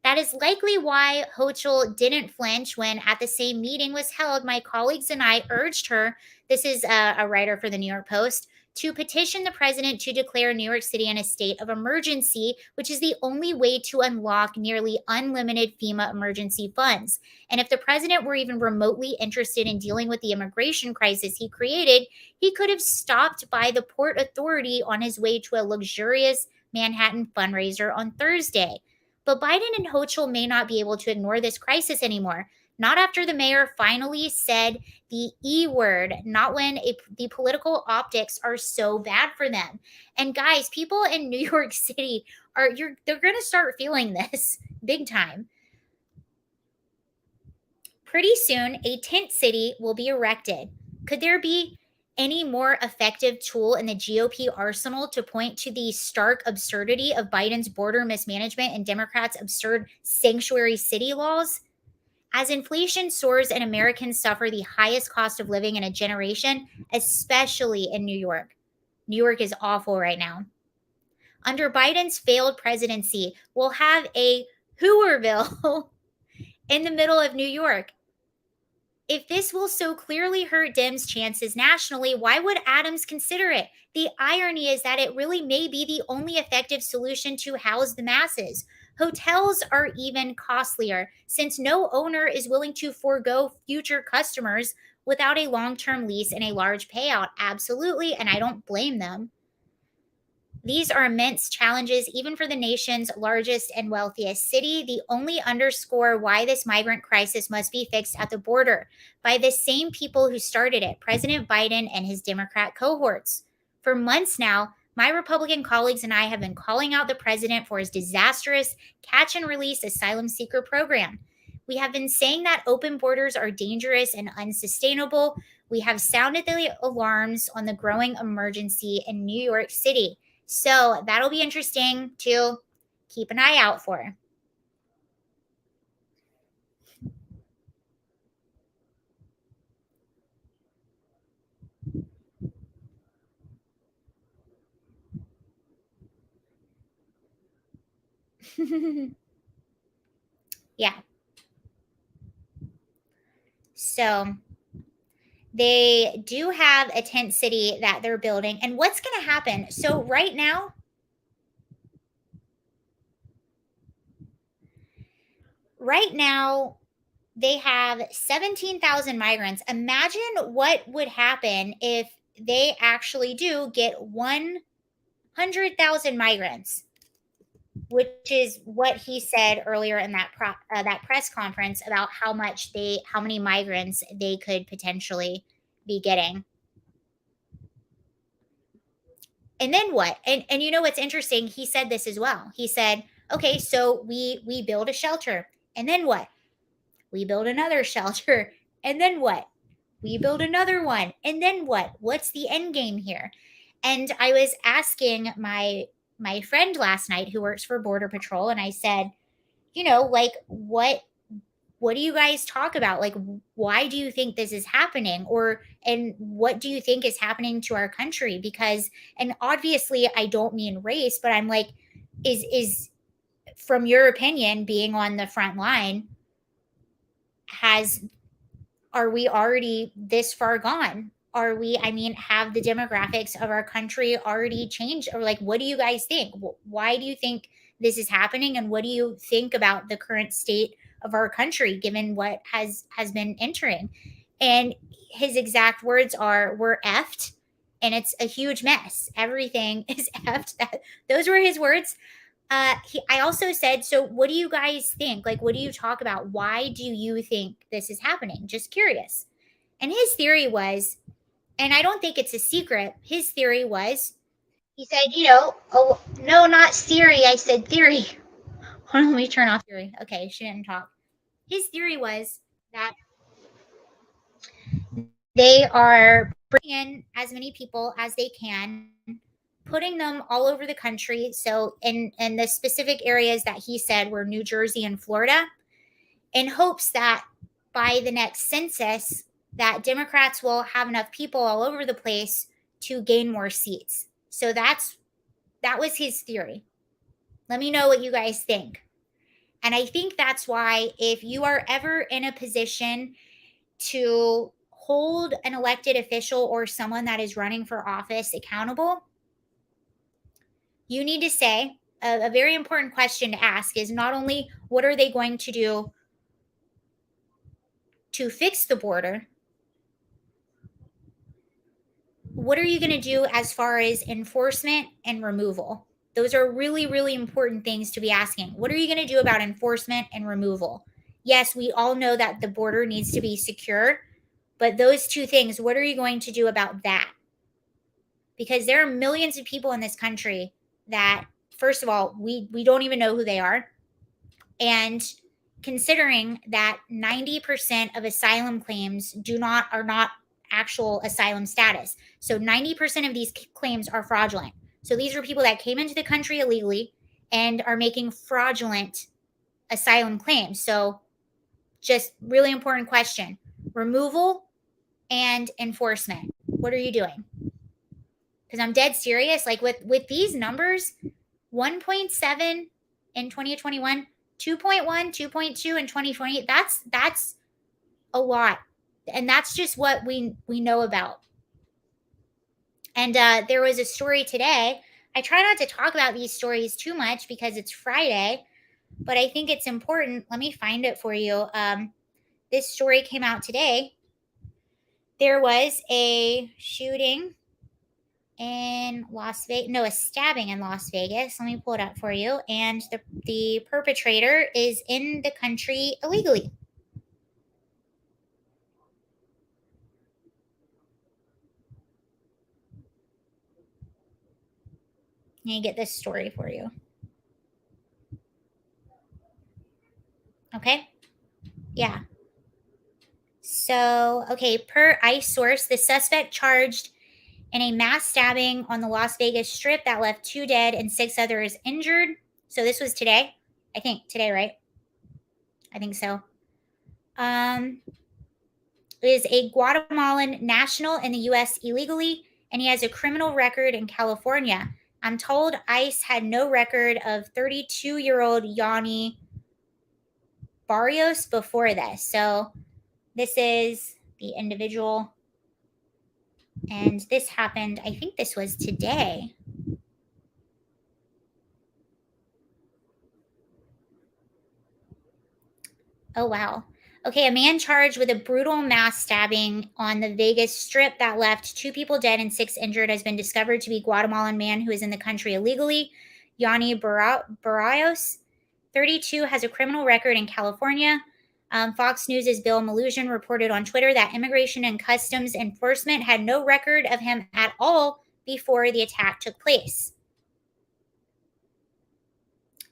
That is likely why Hochul didn't flinch when, at the same meeting was held, my colleagues and I urged her, this is a writer for the New York Post, to petition the president to declare New York City in a state of emergency, which is the only way to unlock nearly unlimited FEMA emergency funds. And if the president were even remotely interested in dealing with the immigration crisis he created, he could have stopped by the Port Authority on his way to a luxurious Manhattan fundraiser on Thursday. But Biden and Hochul may not be able to ignore this crisis anymore. Not after the mayor finally said the E word, not when the political optics are so bad for them. And guys, people in New York City they're going to start feeling this big time. Pretty soon, a tent city will be erected. Could there be any more effective tool in the GOP arsenal to point to the stark absurdity of Biden's border mismanagement and Democrats' absurd sanctuary city laws? As inflation soars and Americans suffer the highest cost of living in a generation, especially in New York. New York is awful right now. Under Biden's failed presidency, we'll have a Hooverville in the middle of New York. If this will so clearly hurt Dems' chances nationally, why would Adams consider it? The irony is that it really may be the only effective solution to house the masses. Hotels are even costlier since no owner is willing to forego future customers without a long-term lease and a large payout. Absolutely, and I don't blame them. These are immense challenges, even for the nation's largest and wealthiest city. The only underscore why this migrant crisis must be fixed at the border by the same people who started it, President Biden and his Democrat cohorts. For months now, my Republican colleagues and I have been calling out the president for his disastrous catch and release asylum seeker program. We have been saying that open borders are dangerous and unsustainable. We have sounded the alarms on the growing emergency in New York City. So that'll be interesting to keep an eye out for. Yeah. So they do have a tent city that they're building. And what's going to happen? So right now, they have 17,000 migrants. Imagine what would happen if they actually do get 100,000 migrants, which is what he said earlier in that press conference about how many migrants they could potentially be getting. And then what? And you know what's interesting? He said this as well. He said, okay, so we build a shelter. And then what? We build another shelter. And then what? We build another one. And then what? What's the end game here? And I was asking my friend last night who works for Border Patrol, and I said, you know, like what do you guys talk about? Like, why do you think this is happening? And what do you think is happening to our country? Because, and obviously I don't mean race, but I'm like, is from your opinion, being on the front line, are we already this far gone? Have the demographics of our country already changed? Or like, what do you guys think? Why do you think this is happening, and what do you think about the current state of our country given what has been entering? And his exact words are, we're effed and it's a huge mess. Everything is effed. Those were his words. I also said, so what do you guys think? Like, what do you talk about? Why do you think this is happening? Just curious. And his theory was, and I don't think it's a secret, his theory was, he said, oh, no, not Siri. I said theory. Hold on, let me turn off theory. Okay, she didn't talk. His theory was that they are bringing in as many people as they can, putting them all over the country. So in the specific areas that he said were New Jersey and Florida, in hopes that by the next census, that Democrats will have enough people all over the place to gain more seats. So that was his theory. Let me know what you guys think. And I think that's why if you are ever in a position to hold an elected official or someone that is running for office accountable, you need to say a very important question to ask is not only what are they going to do to fix the border, what are you going to do as far as enforcement and removal? Those are really, really important things to be asking. What are you going to do about enforcement and removal? Yes, we all know that the border needs to be secure, but those two things, what are you going to do about that? Because there are millions of people in this country that, first of all, we don't even know who they are. And considering that 90% of asylum claims are not actual asylum status. So 90% of these claims are fraudulent. So these are people that came into the country illegally and are making fraudulent asylum claims. So just really important question. Removal and enforcement. What are you doing? Because I'm dead serious. Like with these numbers, 1.7 in 2021, 2.1, 2.2 in 2020, that's a lot. And that's just what we know about. And there was a story today. I try not to talk about these stories too much because it's Friday, but I think it's important. Let me find it for you. This story came out today. There was a shooting in Las Vegas, no, a stabbing in Las Vegas. Let me pull it up for you. And the perpetrator is in the country illegally. Let me get this story for you. Okay. Yeah. So, okay, per ICE source, the suspect charged in a mass stabbing on the Las Vegas Strip that left 2 dead and 6 others injured. So this was today. I think today, right? I think so. Is a Guatemalan national in the U.S. illegally, and he has a criminal record in California. I'm told ICE had no record of 32-year-old Yanni Barrios before this. So this is the individual, and this happened, I think this was today. Oh, wow. Okay, a man charged with a brutal mass stabbing on the Vegas Strip that left 2 people dead and 6 injured has been discovered to be Guatemalan man who is in the country illegally. Yanni Barrios, 32, has a criminal record in California. Fox News' Bill Malusian reported on Twitter that Immigration and Customs Enforcement had no record of him at all before the attack took place.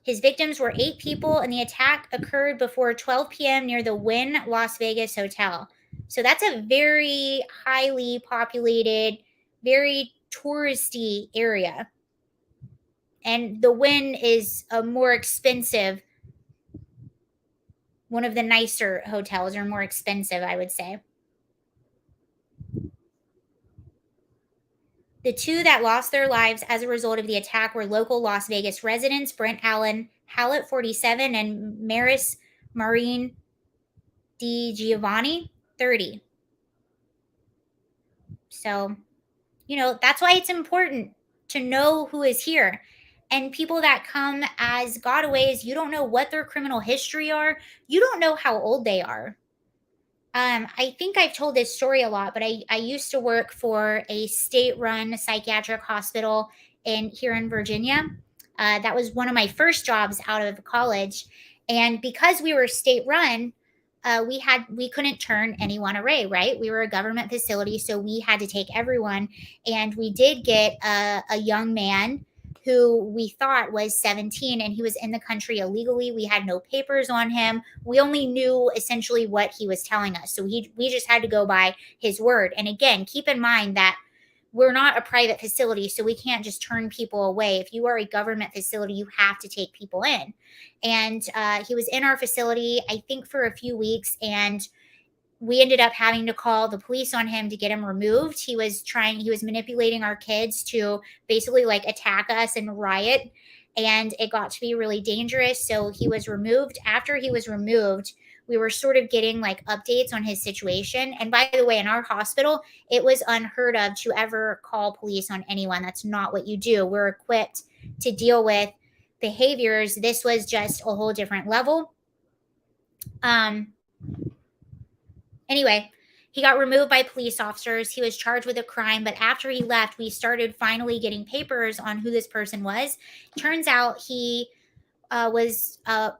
His victims were 8 people, and the attack occurred before 12 p.m. near the Wynn Las Vegas Hotel. So that's a very highly populated, very touristy area. And the Wynn is a more expensive, one of the nicer hotels, or more expensive, I would say. The 2 that lost their lives as a result of the attack were local Las Vegas residents, Brent Allen Hallett, 47, and Maris Maureen Di Giovanni, 30. So, that's why it's important to know who is here. And people that come as gotaways, you don't know what their criminal history are. You don't know how old they are. I think I've told this story a lot, but I used to work for a state-run psychiatric hospital here in Virginia. That was one of my first jobs out of college, and because we were state-run, we couldn't turn anyone away. Right, we were a government facility, so we had to take everyone, and we did get a young man who we thought was 17, and he was in the country illegally. We had no papers on him. We only knew essentially what he was telling us. So we just had to go by his word. And again, keep in mind that we're not a private facility, so we can't just turn people away. If you are a government facility, you have to take people in. And he was in our facility, I think, for a few weeks, and we ended up having to call the police on him to get him removed. He was manipulating our kids to basically like attack us and riot. And it got to be really dangerous. So he was removed. After he was removed, we were sort of getting like updates on his situation. And by the way, in our hospital, it was unheard of to ever call police on anyone. That's not what you do. We're equipped to deal with behaviors. This was just a whole different level. Anyway, he got removed by police officers. He was charged with a crime, but after he left, we started finally getting papers on who this person was. Turns out he was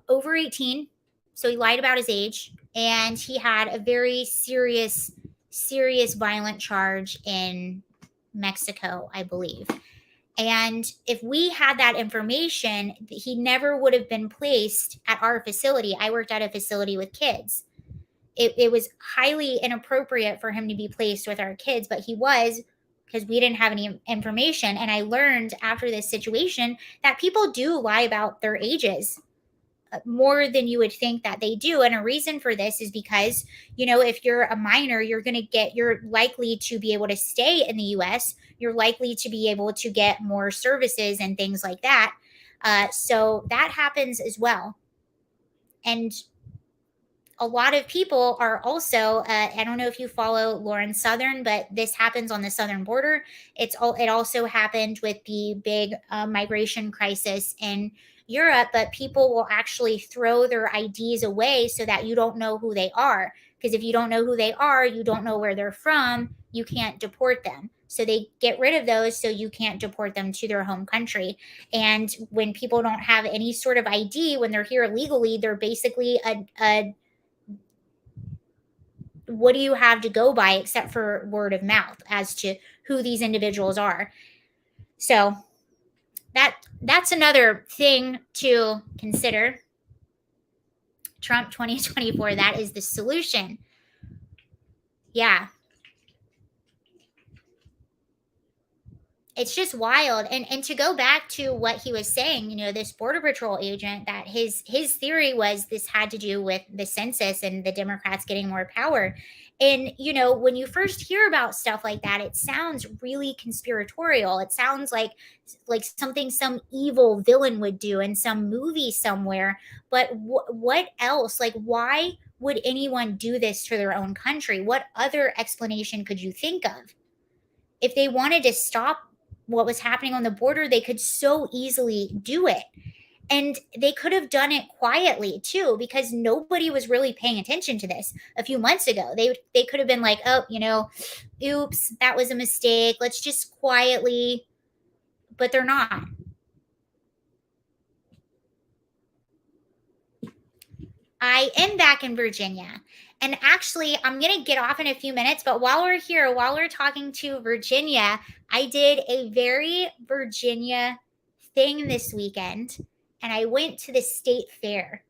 over 18, so he lied about his age, and he had a very serious violent charge in Mexico, I believe. And if we had that information, he never would have been placed at our facility. I worked at a facility with kids. It was highly inappropriate for him to be placed with our kids, but he was, because we didn't have any information. And I learned after this situation that people do lie about their ages more than you would think that they do. And a reason for this is because, if you're a minor, you're likely to be able to stay in the US. You're likely to be able to get more services and things like that. So that happens as well. And a lot of people are also, I don't know if you follow Lauren Southern, but this happens on the southern border. It also happened with the big migration crisis in Europe, but people will actually throw their IDs away so that you don't know who they are. Because if you don't know who they are, you don't know where they're from, you can't deport them. So they get rid of those so you can't deport them to their home country. And when people don't have any sort of ID, when they're here illegally, they're basically what do you have to go by except for word of mouth as to who these individuals are? So that's another thing to consider. Trump 2024, that is the solution. Yeah. It's just wild. And to go back to what he was saying, this Border Patrol agent, that his theory was this had to do with the census and the Democrats getting more power. And, when you first hear about stuff like that, it sounds really conspiratorial. It sounds like something some evil villain would do in some movie somewhere. But what else? Like, why would anyone do this to their own country? What other explanation could you think of? If they wanted to stop what was happening on the border, they could so easily do it. And they could have done it quietly too, because nobody was really paying attention to this a few months ago. They could have been like, oh, oops, that was a mistake. Let's just quietly, but they're not. I am back in Virginia. And actually, I'm going to get off in a few minutes. But while we're here, while we're talking to Virginia, I did a very Virginia thing this weekend. And I went to the state fair.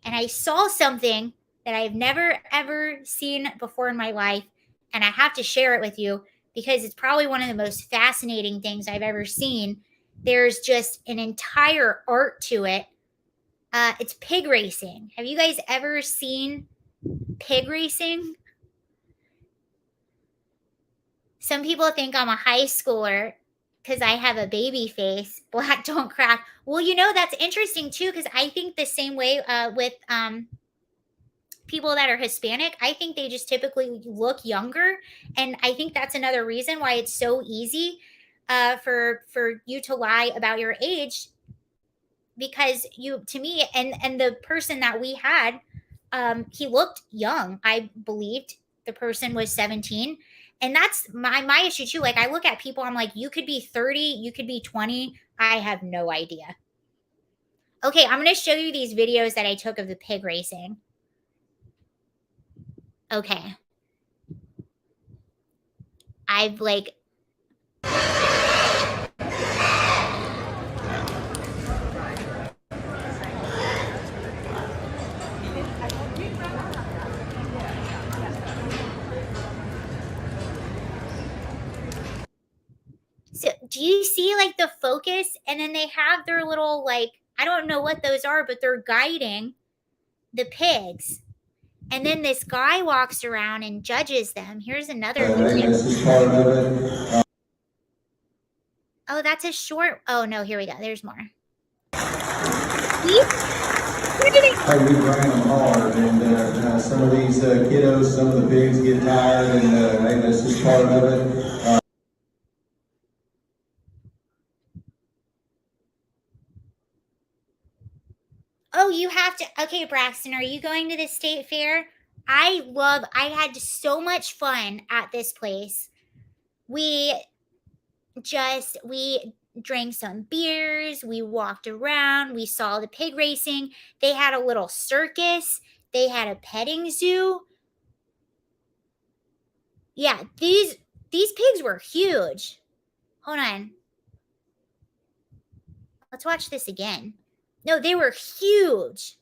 And I saw something that I've never, ever seen before in my life. And I have to share it with you because it's probably one of the most fascinating things I've ever seen. There's just an entire art to it. It's pig racing. Have you guys ever seen pig racing? Some people think I'm a high schooler because I have a baby face. Black don't crack. Well, that's interesting too, because I think the same way with people that are Hispanic. I think they just typically look younger. And I think that's another reason why it's so easy for you to lie about your age. because you, to me, and the person that we had, he looked young. I believed the person was 17. And that's my issue too. Like, I look at people, I'm like, you could be 30, you could be 20. I have no idea. Okay, I'm going to show you these videos that I took of the pig racing. Okay. I've like, so do you see like the focus? And then they have their little, like, I don't know what those are, but they're guiding the pigs. And then this guy walks around and judges them. Here's another video. Oh, that's a short. Oh, no, here we go. There's more. Hey, we ran them hard, and some of these kiddos, some of the pigs get tired, and hey, that's just part of it. Oh, you have to. Okay, Braxton, are you going to the state fair? I had so much fun at this place. We drank some beers, we walked around, we saw the pig racing. They had a little circus, they had a petting zoo. Yeah, these pigs were huge. Hold on. Let's watch this again. No, they were huge.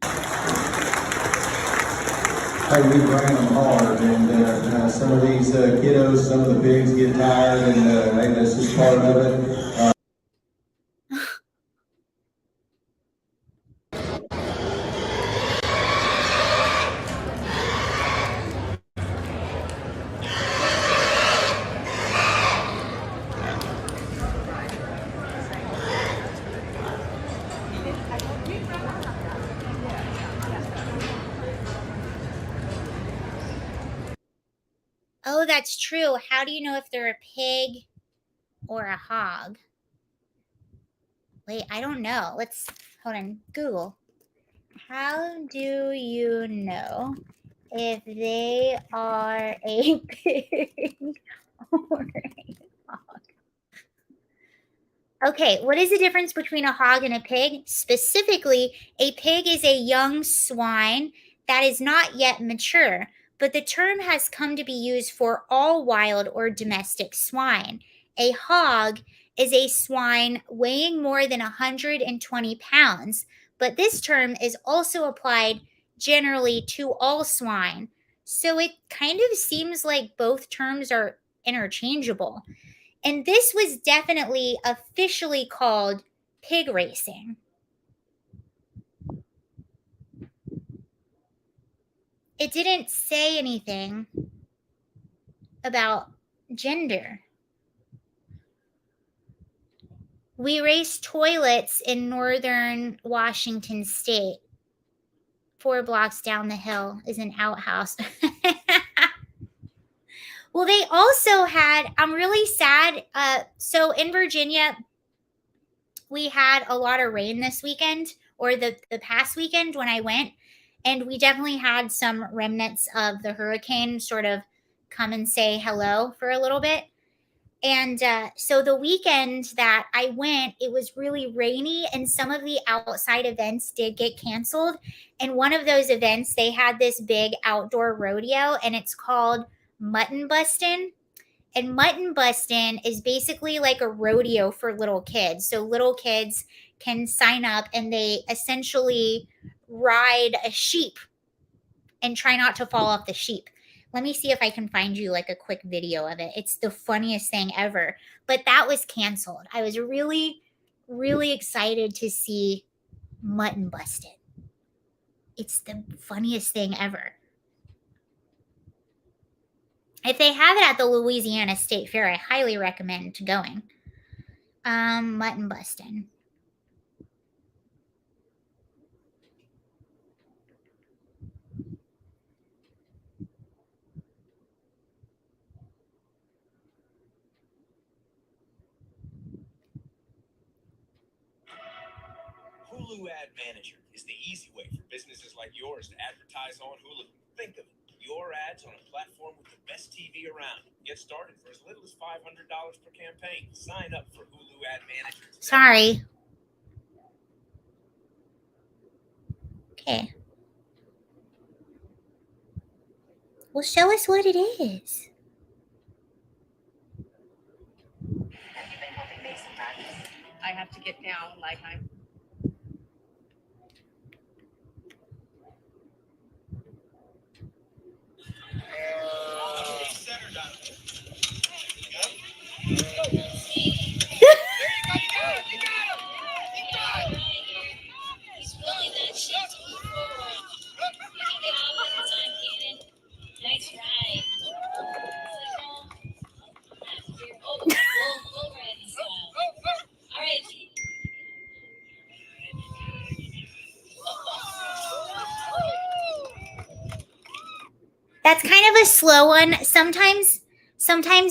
Hey, we ran them hard, and some of these kiddos, some of the pigs get tired, and hey, that's just part of it. Oh, that's true. How do you know if they're a pig or a hog? Wait, I don't know. Let's hold on. Google. How do you know if they are a pig or a hog? Okay, what is the difference between a hog and a pig? Specifically, a pig is a young swine that is not yet mature, but the term has come to be used for all wild or domestic swine. A hog is a swine weighing more than 120 pounds, but this term is also applied generally to all swine. So it kind of seems like both terms are interchangeable. And this was definitely officially called pig racing. It didn't say anything about gender. We raced toilets in northern Washington state. 4 blocks down the hill is an outhouse. Well, they also had, I'm really sad. So in Virginia, we had a lot of rain this weekend, or the past weekend when I went. And we definitely had some remnants of the hurricane sort of come and say hello for a little bit. And so the weekend that I went, it was really rainy, and some of the outside events did get canceled. And one of those events, they had this big outdoor rodeo, and it's called Mutton Bustin'. And Mutton Bustin' is basically like a rodeo for little kids. So little kids can sign up, and they essentially ride a sheep and try not to fall off the sheep. Let me see if I can find you like a quick video of it. It's the funniest thing ever. But that was canceled. I was really, really excited to see Mutton Busted. It's the funniest thing ever. If they have it at the Louisiana State Fair, I highly recommend going. Mutton Bustin'. Hulu Ad Manager is the easy way for businesses like yours to advertise on Hulu. Think of it. Your ads on a platform with the best TV around. Get started for as little as $500 per campaign. Sign up for Hulu Ad Manager today. Sorry. Okay. Well, show us what it is. I have to get down like I'm. He's really that shit to move forward. You can get on one more time, Kaden. Nice ride. Oh, bull riding style. All right. That's kind of a slow one. Sometimes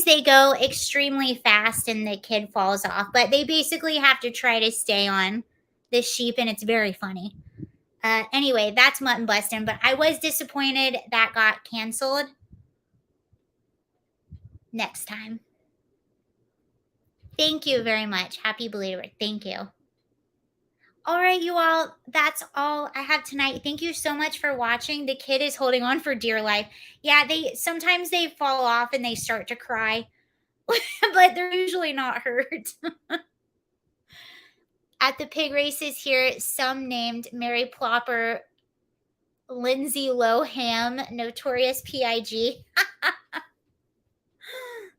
they go extremely fast and the kid falls off, but they basically have to try to stay on this sheep, and it's very funny. Anyway, that's mutton busting, but I was disappointed that got canceled. Next time. Thank you very much. Happy belated. Thank you. All right, you all, that's all I have tonight. Thank you so much for watching. The kid is holding on for dear life. Yeah, sometimes they fall off and they start to cry, but they're usually not hurt. At the pig races here, some named Mary Plopper, Lindsay Lohan, Notorious Pig.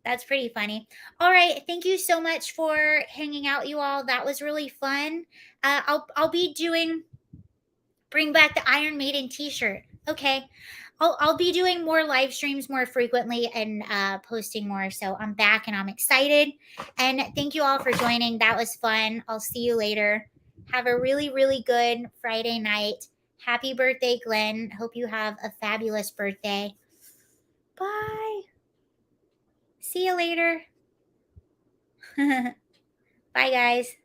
That's pretty funny. All right, thank you so much for hanging out, you all. That was really fun. I'll be doing bring back the Iron Maiden T-shirt. Okay, I'll be doing more live streams more frequently and posting more. So I'm back and I'm excited. And thank you all for joining. That was fun. I'll see you later. Have a really, really good Friday night. Happy birthday, Glenn. Hope you have a fabulous birthday. Bye. See you later. Bye, guys.